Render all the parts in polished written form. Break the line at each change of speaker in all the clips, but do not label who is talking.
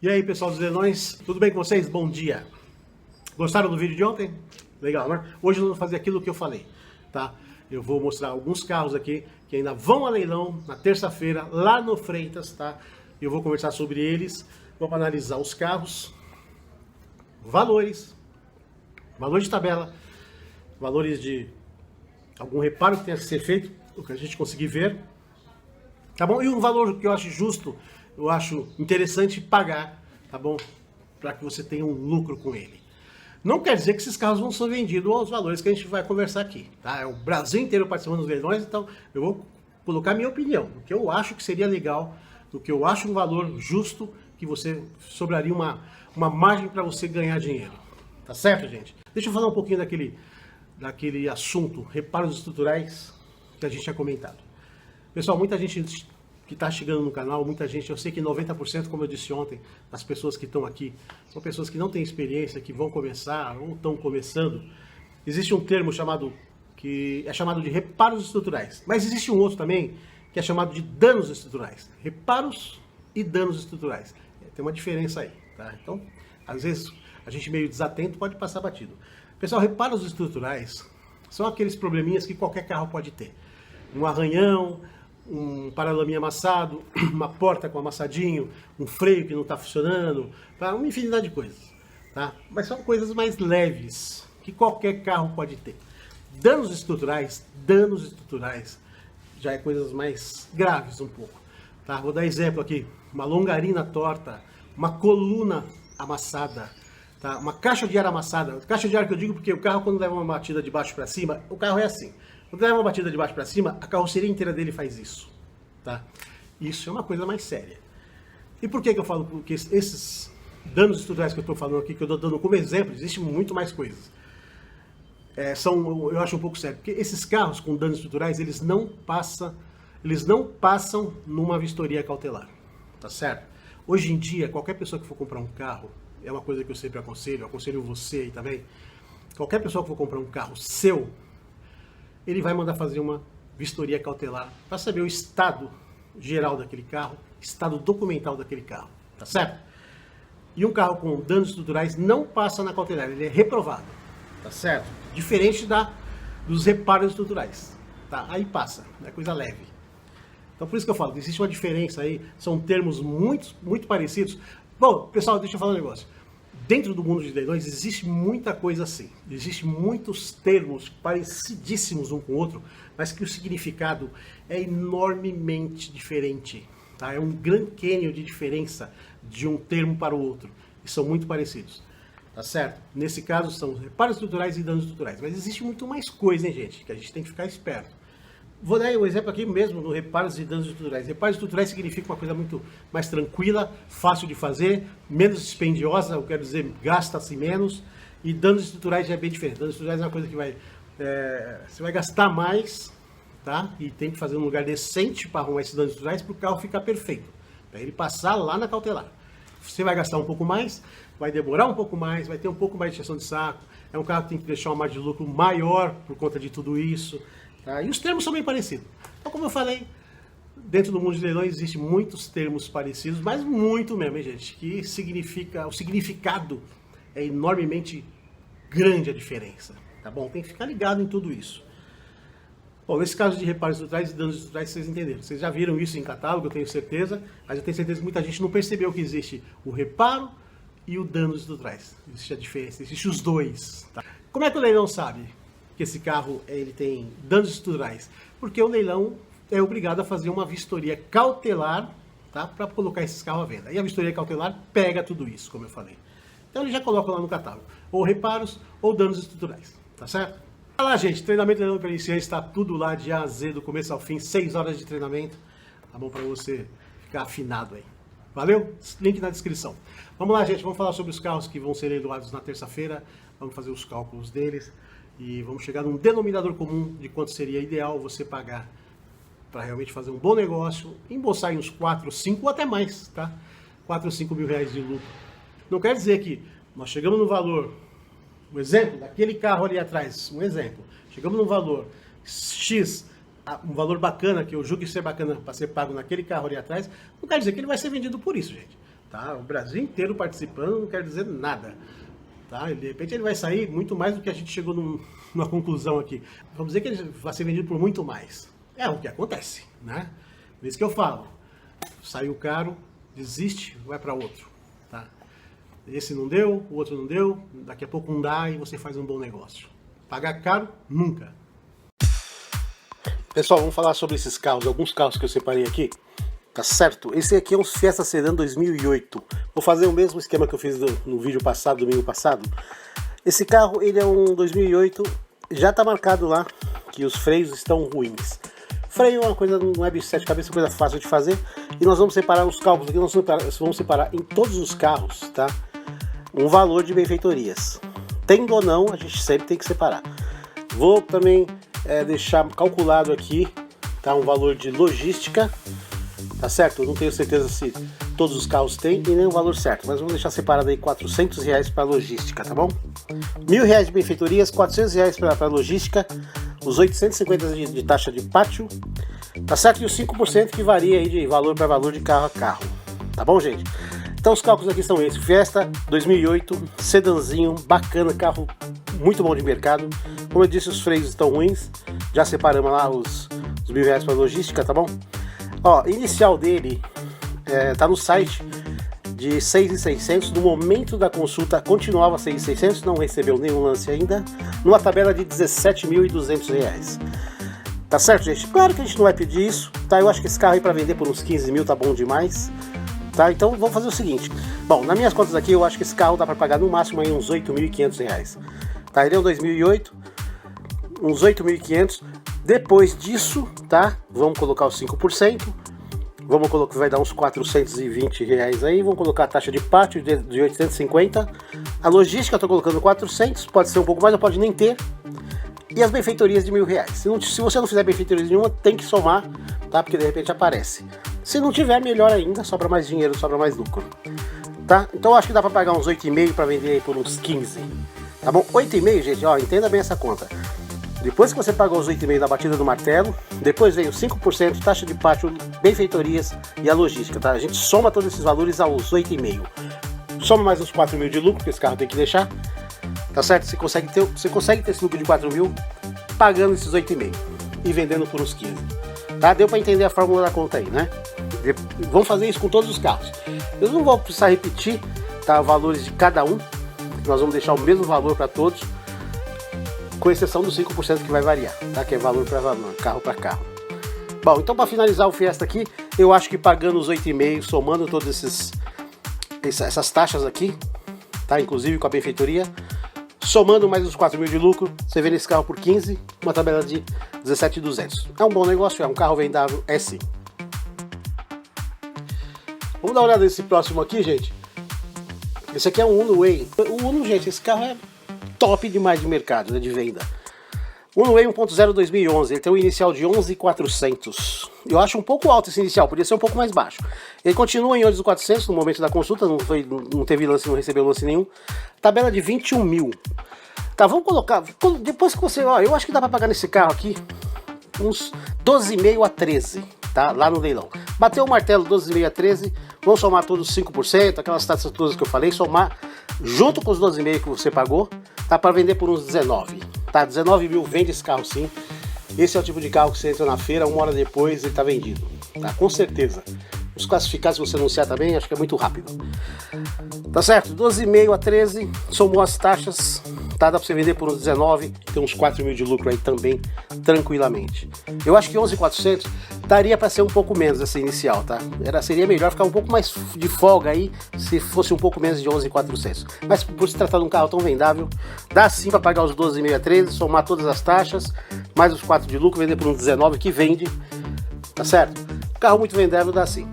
E aí, pessoal dos leilões, tudo bem com vocês? Bom dia! Gostaram do vídeo de ontem? Legal, né? Hoje eu vou fazer aquilo que eu falei, tá? Eu vou mostrar alguns carros aqui que ainda vão a leilão na terça-feira, lá no Freitas, tá? Eu vou conversar sobre eles, vamos analisar os carros, valores de tabela, valores de algum reparo que tenha que ser feito, o que a gente conseguir ver, tá bom? E um valor que eu acho justo, eu acho interessante pagar, tá bom? Para que você tenha um lucro com ele. Não quer dizer que esses carros vão ser vendidos aos valores que a gente vai conversar aqui, tá? É o Brasil inteiro participando dos leilões, então eu vou colocar minha opinião, o que eu acho que seria legal, o que eu acho um valor justo, que você sobraria uma margem para você ganhar dinheiro. Tá certo, gente? Deixa eu falar um pouquinho daquele assunto, reparos estruturais, que a gente tinha comentado. Pessoal, muita gente que está chegando no canal, muita gente, eu sei que 90%, como eu disse ontem, das pessoas que estão aqui, são pessoas que não têm experiência, que vão começar ou estão começando. Existe um termo que é chamado de reparos estruturais, mas existe um outro também, que é chamado de danos estruturais. Reparos e danos estruturais. Tem uma diferença aí, tá? Então, às vezes, a gente meio desatento pode passar batido. Pessoal, reparos estruturais são aqueles probleminhas que qualquer carro pode ter. Um arranhão, um paralama amassado, uma porta com amassadinho, um freio que não está funcionando, tá? Uma infinidade de coisas, tá? Mas são coisas mais leves, que qualquer carro pode ter. Danos estruturais já é coisas mais graves um pouco, tá? Vou dar exemplo aqui, uma longarina torta, uma coluna amassada, tá? Uma caixa de ar amassada. Caixa de ar que eu digo porque o carro, quando leva uma batida de baixo para cima, o carro é assim. Quando leva uma batida de baixo para cima, a carroceria inteira dele faz isso, tá? Isso é uma coisa mais séria. E por que eu falo que esses danos estruturais que eu estou falando aqui, que eu estou dando como exemplo, existem muito mais coisas. Eu acho um pouco sério, porque esses carros com danos estruturais, eles não passam numa vistoria cautelar, tá certo? Hoje em dia, qualquer pessoa que for comprar um carro, é uma coisa que eu sempre aconselho você aí também, qualquer pessoa que for comprar um carro seu, ele vai mandar fazer uma vistoria cautelar para saber o estado geral daquele carro, estado documental daquele carro, tá certo? E um carro com danos estruturais não passa na cautelar, ele é reprovado, tá certo? Diferente dos reparos estruturais, tá? Aí passa, é coisa leve. Então por isso que eu falo, existe uma diferença aí, são termos muito parecidos. Bom, pessoal, deixa eu falar um negócio. Dentro do mundo de leilões existe muita coisa assim, existem muitos termos parecidíssimos um com o outro, mas que o significado é enormemente diferente, tá? É um Grand Canyon de diferença de um termo para o outro, e são muito parecidos, tá certo? Nesse caso são reparos estruturais e danos estruturais, mas existe muito mais coisa, hein, gente, que a gente tem que ficar esperto. Vou dar um exemplo aqui mesmo no reparos e danos estruturais. Reparos estruturais significa uma coisa muito mais tranquila, fácil de fazer, menos dispendiosa, eu quero dizer, gasta-se menos. E danos estruturais já é bem diferente. Danos estruturais é uma coisa que você vai gastar mais, tá? E tem que fazer um lugar decente para arrumar esses danos estruturais para o carro ficar perfeito, para ele passar lá na cautelar. Você vai gastar um pouco mais, vai demorar um pouco mais, vai ter um pouco mais de injeção de saco. É um carro que tem que deixar uma margem de lucro maior por conta de tudo isso. Tá? E os termos são bem parecidos. Então, como eu falei, dentro do mundo de leilões existem muitos termos parecidos, mas muito mesmo, hein, gente? Que o significado é enormemente grande a diferença, tá bom? Tem que ficar ligado em tudo isso. Bom, nesse caso de reparos estruturais e danos estruturais, vocês entenderam. Vocês já viram isso em catálogo, eu tenho certeza, mas eu tenho certeza que muita gente não percebeu que existe o reparo e o danos estruturais. Existe a diferença, existe os dois, tá? Como é que o leilão sabe que esse carro ele tem danos estruturais? Porque o leilão é obrigado a fazer uma vistoria cautelar, tá, para colocar esses carros à venda. E a vistoria cautelar pega tudo isso, como eu falei. Então ele já coloca lá no catálogo, ou reparos ou danos estruturais, tá certo? Olha lá, gente, treinamento de leilão para iniciantes, está tudo lá de A a Z, do começo ao fim, 6 horas de treinamento, tá bom, para você ficar afinado aí. Valeu? Link na descrição. Vamos lá, gente, vamos falar sobre os carros que vão ser leiloados na terça-feira, vamos fazer os cálculos deles. E vamos chegar num denominador comum de quanto seria ideal você pagar para realmente fazer um bom negócio, embolsar em uns 4, 5 ou até mais, tá? 4 ou 5 mil reais de lucro. Não quer dizer que nós chegamos no valor, um exemplo, daquele carro ali atrás, um exemplo, chegamos no valor X, um valor bacana, que eu julgo ser bacana para ser pago naquele carro ali atrás, não quer dizer que ele vai ser vendido por isso, gente. tá? O Brasil inteiro participando não quer dizer nada, tá? E de repente ele vai sair muito mais do que a gente chegou numa conclusão aqui. Vamos dizer que ele vai ser vendido por muito mais. É o que acontece, né? Por isso que eu falo, saiu caro, desiste, vai para outro, tá? Esse não deu, o outro não deu, daqui a pouco um dá e você faz um bom negócio. Pagar caro, nunca. Pessoal, vamos falar sobre esses carros, alguns carros que eu separei aqui, tá certo? Esse aqui é um Fiesta Sedan 2008. Vou fazer o mesmo esquema que eu fiz no vídeo passado, domingo passado. Esse carro, ele é um 2008, já tá marcado lá que os freios estão ruins. Freio é uma coisa, não é bicho de sete cabeças, é coisa fácil de fazer. E nós vamos separar os cálculos aqui, nós vamos separar em todos os carros, tá? Um valor de benfeitorias. Tendo ou não, a gente sempre tem que separar. Vou também deixar calculado aqui, tá? Um valor de logística, tá certo? Eu não tenho certeza se todos os carros têm e nem o valor certo, mas vamos deixar separado aí R$400 para logística, tá bom? R$1.000 de benfeitorias, R$400 para logística, os 850 de taxa de pátio, tá certo? E os 5% que varia aí de valor para valor de carro a carro, tá bom, gente? Então os cálculos aqui são esses: Fiesta 2008, sedanzinho, bacana, carro muito bom de mercado. Como eu disse, os freios estão ruins, já separamos lá os R$1.000 para logística, tá bom? Ó, inicial dele tá no site de 6.600, no momento da consulta continuava 6.600, não recebeu nenhum lance ainda, numa tabela de R$17.200. Tá certo, gente? Claro que a gente não vai pedir isso, tá? Eu acho que esse carro aí para vender por uns 15 mil tá bom demais, tá? Então vamos fazer o seguinte. Bom, nas minhas contas aqui, eu acho que esse carro dá para pagar no máximo aí uns R$8.500, tá? Ele é um 2008, uns 8.500. Depois disso, tá? Vamos colocar os 5%. Vamos colocar, vai dar uns R$420 aí. Vamos colocar a taxa de pátio de 850. A logística eu tô colocando 400, pode ser um pouco mais ou pode nem ter. E as benfeitorias de R$1.000. Se você não fizer benfeitorias nenhuma, tem que somar, tá? Porque de repente aparece. Se não tiver, melhor ainda, sobra mais dinheiro, sobra mais lucro, tá? Então eu acho que dá para pagar uns 8,5 para vender aí por uns 15, tá bom? 8,5, gente, ó, entenda bem essa conta. Depois que você pagou os 8,5 da batida do martelo, depois vem os 5%, taxa de pátio, benfeitorias e a logística, tá? A gente soma todos esses valores aos 8,5. Soma mais uns 4 mil de lucro, que esse carro tem que deixar, tá certo? Você consegue ter esse lucro de 4 mil pagando esses 8,5 e vendendo por uns 15, tá? Deu para entender a fórmula da conta aí, né? Vamos fazer isso com todos os carros. Eu não vou precisar repetir, tá, valores de cada um. Nós vamos deixar o mesmo valor para todos, com exceção dos 5% que vai variar, tá? Que é valor para valor, carro para carro. Bom, então para finalizar o Fiesta aqui, eu acho que pagando os 8,5, somando todas essas taxas aqui, tá? Inclusive com a benfeitoria, somando mais os 4 mil de lucro, você vende esse carro por 15, uma tabela de 17.200. É um bom negócio, é um carro vendável, é sim. Vamos dar uma olhada nesse próximo aqui, gente. Esse aqui é um Uno Way. O Uno, gente, esse carro é top demais de mercado, né, de venda. Uno Way 1.0 2011, ele tem um inicial de 11.400. Eu acho um pouco alto esse inicial, podia ser um pouco mais baixo. Ele continua em 11.400 no momento da consulta, não teve lance, não recebeu lance nenhum. Tabela de 21 mil. Tá, vamos colocar, depois que você, ó, eu acho que dá para pagar nesse carro aqui uns 12,5 a 13, tá, lá no leilão. Bateu o martelo 12,5 a 13, vamos somar todos os 5%, aquelas taxas todas que eu falei, somar junto com os 12,5 que você pagou, tá, para vender por uns 19, tá, 19 mil vende esse carro sim. Esse é o tipo de carro que você entra na feira, uma hora depois ele tá vendido, tá, com certeza. Os classificados, se você anunciar também, acho que é muito rápido. Tá certo? 12,5 a 13, somou as taxas, tá? Dá pra você vender por uns 19, tem uns 4 mil de lucro aí também, tranquilamente. Eu acho que 11.400 daria para ser um pouco menos essa inicial, tá? Seria melhor ficar um pouco mais de folga aí, se fosse um pouco menos de 11.400. Mas por se tratar de um carro tão vendável, dá sim para pagar os 12,5 a 13, somar todas as taxas, mais os 4 de lucro, vender por uns 19 que vende, tá certo? Carro muito vendável, dá sim.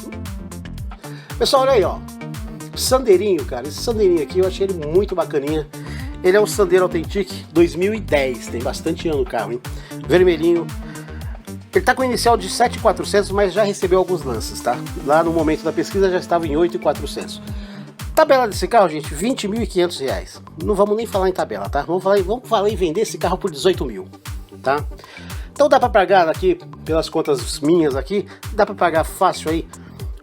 Pessoal, olha aí, ó. Sandeirinho, cara. Esse Sandeirinho aqui eu achei ele muito bacaninha. Ele é um Sandero Authentic 2010. Tem bastante ano o carro, hein? Vermelhinho. Ele tá com inicial de 7.400, mas já recebeu alguns lances, tá? Lá no momento da pesquisa já estava em 8.400. Tabela desse carro, gente, R$20.500. Não vamos nem falar em tabela, tá? Vamos falar em vender esse carro por 18 mil, tá? Então dá para pagar aqui, pelas contas minhas aqui, dá para pagar fácil aí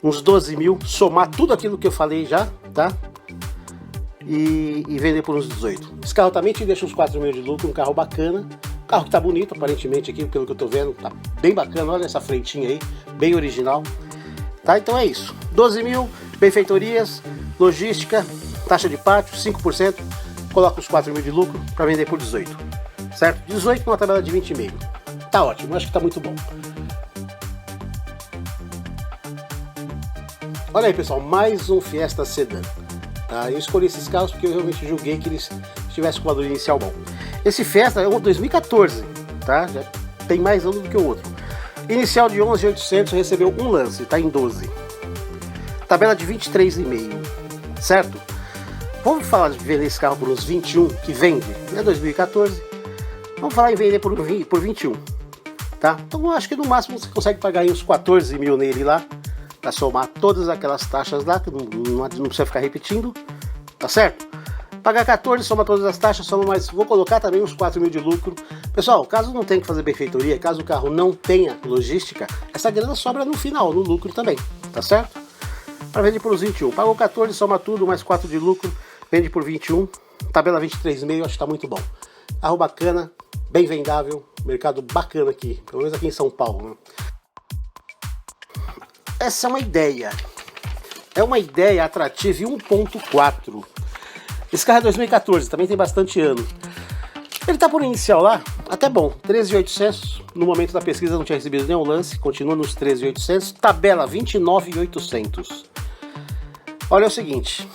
uns 12 mil, somar tudo aquilo que eu falei já, tá? E vender por uns 18. Esse carro também te deixa uns 4 mil de lucro, um carro bacana. Um carro que tá bonito, aparentemente aqui, pelo que eu tô vendo, tá bem bacana. Olha essa frentinha aí, bem original. Tá, então é isso. 12 mil, benfeitorias, logística, taxa de pátio, 5%. Coloca os 4 mil de lucro para vender por 18. Certo? 18 numa tabela de 20,5. Tá ótimo, acho que tá muito bom. Olha aí, pessoal, mais um Fiesta Sedan. Tá? Eu escolhi esses carros porque eu realmente julguei que eles tivessem com valor inicial bom. Esse Fiesta é um 2014, tá? Já tem mais anos do que o outro. Inicial de 11.800, recebeu um lance, tá em 12. Tabela de 23,5, certo? Vamos falar de vender esse carro por uns 21, que vende, é 2014. Vamos falar em vender por 21, tá? Então eu acho que no máximo você consegue pagar aí uns 14 mil nele lá, para somar todas aquelas taxas lá, que não precisa ficar repetindo, tá certo? Pagar 14, soma todas as taxas, soma mais, vou colocar também uns 4 mil de lucro. Pessoal, caso não tenha que fazer benfeitoria, caso o carro não tenha logística, essa grana sobra no final, no lucro também, tá certo? Para vender por uns 21, pagou 14, soma tudo, mais 4 de lucro, vende por 21, tabela 23,5, acho que tá muito bom. Carro bacana, bem vendável, mercado bacana aqui, pelo menos aqui em São Paulo, né? Essa é uma ideia atrativa e 1.4. Esse carro é 2014, também tem bastante ano. Ele tá por inicial lá, até bom, 13.800, no momento da pesquisa não tinha recebido nenhum lance, continua nos 13.800, tabela 29.800. Olha, é o seguinte,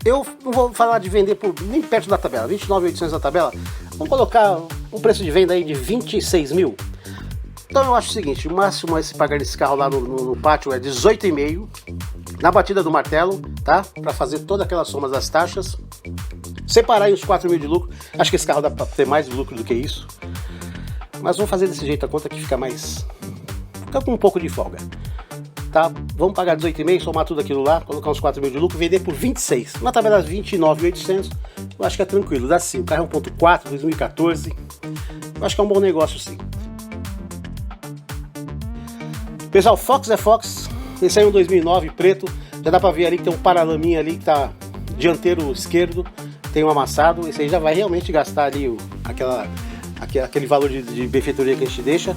eu não vou falar de vender por nem perto da tabela, 29.800 da tabela, vamos colocar um preço de venda aí de 26 mil. Então eu acho o seguinte, o máximo a se pagar esse carro lá no pátio é 18,5 na batida do martelo, tá? Para fazer toda aquela soma das taxas, separar aí os 4 mil de lucro. Acho que esse carro dá para ter mais lucro do que isso, mas vamos fazer desse jeito a conta que fica com um pouco de folga, tá? Vamos pagar 18,5, somar tudo aquilo lá, colocar uns 4 mil de lucro, vender por 26, na tabela 29.800. Eu acho que é tranquilo, dá sim. O carro é 1.4, 2014, eu acho que é um bom negócio sim. Pessoal, Fox é Fox, esse aí é um 2009 preto, já dá pra ver ali que tem um paralaminha ali que tá dianteiro esquerdo, tem um amassado, esse aí já vai realmente gastar ali aquele valor de benfeitoria que a gente deixa.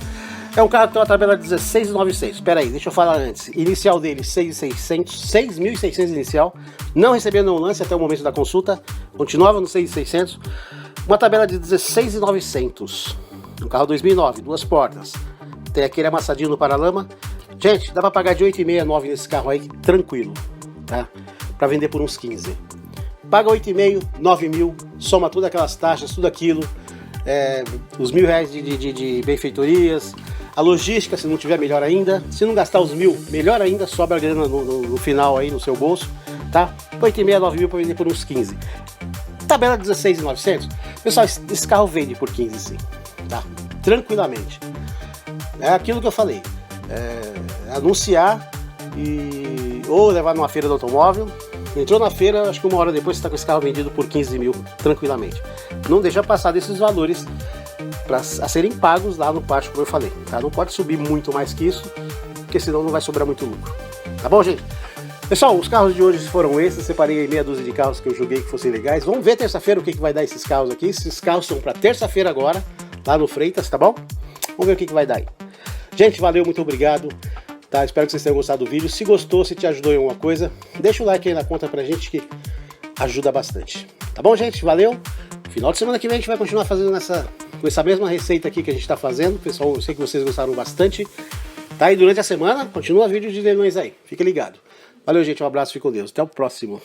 É um carro que tem uma tabela de 16.900, espera aí, deixa eu falar antes, inicial dele 6.600 inicial, não recebeu nenhum lance até o momento da consulta, continuava no 6.600, uma tabela de 16.900, um carro 2009, duas portas. Tem aquele amassadinho no paralama. Gente, dá pra pagar de 8,5 a 9 nesse carro aí, tranquilo, tá? Pra vender por uns 15. Paga 8,5, 9 mil, soma todas aquelas taxas, tudo aquilo, os R$1.000 de benfeitorias, a logística, se não tiver, melhor ainda. Se não gastar os 1.000, melhor ainda, sobra a grana no final aí, no seu bolso, tá? 8,5, 9 mil pra vender por uns 15. Tabela 16.900. Pessoal, esse carro vende por 15 sim, tá? Tranquilamente. É aquilo que eu falei, anunciar ou levar numa feira do automóvel. Entrou na feira, acho que uma hora depois você está com esse carro vendido por 15 mil, tranquilamente. Não deixa passar desses valores a serem pagos lá no pátio, como eu falei, tá? Não pode subir muito mais que isso, porque senão não vai sobrar muito lucro. Tá bom, gente? Pessoal, os carros de hoje foram esses, separei aí meia dúzia de carros que eu julguei que fossem legais. Vamos ver terça-feira o que vai dar esses carros aqui. Esses carros são para terça-feira agora, lá no Freitas, tá bom? Vamos ver o que vai dar aí. Gente, valeu, muito obrigado, tá? Espero que vocês tenham gostado do vídeo. Se gostou, se te ajudou em alguma coisa, deixa o like aí na conta pra gente que ajuda bastante. Tá bom, gente? Valeu! Final de semana que vem a gente vai continuar fazendo com essa mesma receita aqui que a gente tá fazendo. Pessoal, eu sei que vocês gostaram bastante. Tá? E durante a semana, continua vídeo de leilões aí. Fica ligado. Valeu, gente. Um abraço, fique com Deus. Até o próximo.